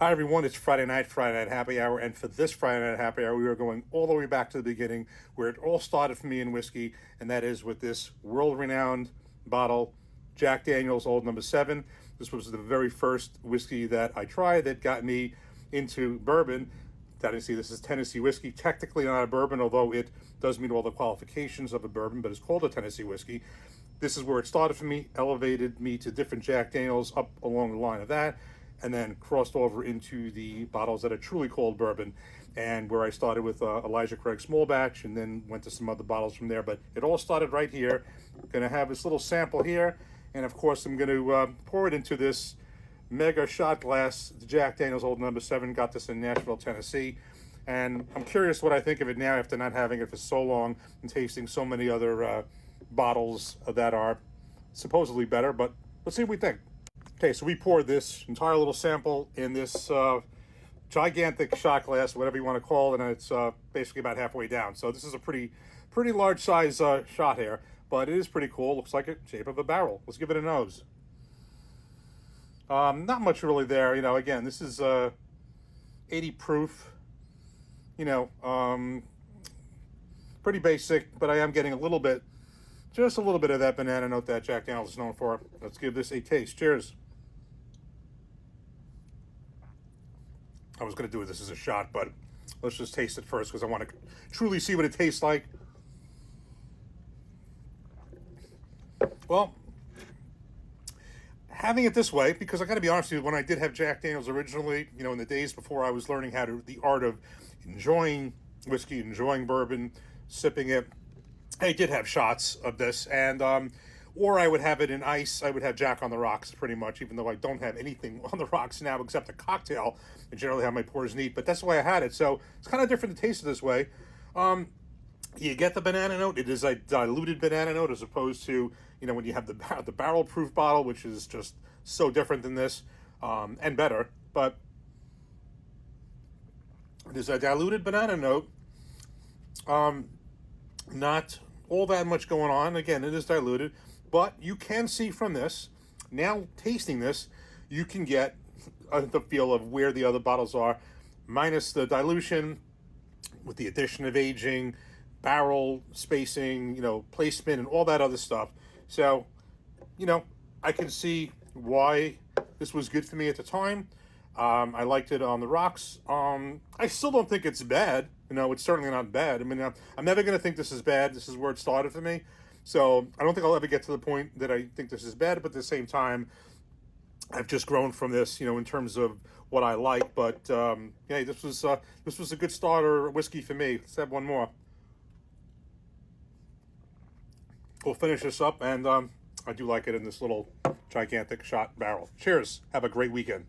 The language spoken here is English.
Hi everyone, it's Friday night happy hour, and for this Friday night happy hour, we are going all the way back to the beginning where it all started for me in whiskey, and that is with this world-renowned bottle, Jack Daniel's Old Number 7. This was the very first whiskey that I tried that got me into bourbon. Tennessee, this is Tennessee whiskey, technically not a bourbon, although it does meet all the qualifications of a bourbon, but it's called a Tennessee whiskey. This is where it started for me, elevated me to different Jack Daniels up along the line of that, and then crossed over into the bottles that are truly called bourbon, and where I started with Elijah Craig Small Batch, and then went to some other bottles from there. But it all started right here. I'm going to have this little sample here, and of course I'm going to pour it into this mega shot glass. The Jack Daniel's Old Number 7, got this in Nashville, Tennessee. And I'm curious what I think of it now after not having it for so long and tasting so many other bottles that are supposedly better, but let's see what we think. Okay, so we poured this entire little sample in this gigantic shot glass, whatever you want to call it, and it's basically about halfway down. So this is a pretty large size shot here, but it is pretty cool. Looks like a shape of a barrel. Let's give it a nose. Not much really there. You know, again, this is 80 proof. You know, pretty basic, but I am getting just a little bit of that banana note that Jack Daniel's is known for. Let's give this a taste. Cheers. I was going to do this as a shot, but let's just taste it first because I want to truly see what it tastes like. Well, having it this way, because I got to be honest with you, when I did have Jack Daniels originally, you know, in the days before I was learning the art of enjoying whiskey, enjoying bourbon, sipping it, I did have shots of this, and or I would have it in ice. I would have Jack on the rocks pretty much, even though I don't have anything on the rocks now except a cocktail. I generally have my pours neat, but that's the way I had it. So it's kind of different to taste it this way. You get the banana note. It is a diluted banana note as opposed to, you know, when you have the barrel proof bottle, which is just so different than this, and better. But there's a diluted banana note. Not all that much going on. Again, it is diluted, but you can see from this, now tasting this, you can get the feel of where the other bottles are, minus the dilution, with the addition of aging, barrel spacing, you know, placement, and all that other stuff. So, you know, I can see why this was good for me at the time. I liked it on the rocks. I still don't think it's bad. You know, it's certainly not bad. I mean, I'm never going to think this is bad. This is where it started for me. So I don't think I'll ever get to the point that I think this is bad. But at the same time, I've just grown from this, you know, in terms of what I like. But yeah, this was a good starter whiskey for me. Let's have one more. We'll finish this up, and I do like it in this little gigantic shot barrel. Cheers. Have a great weekend.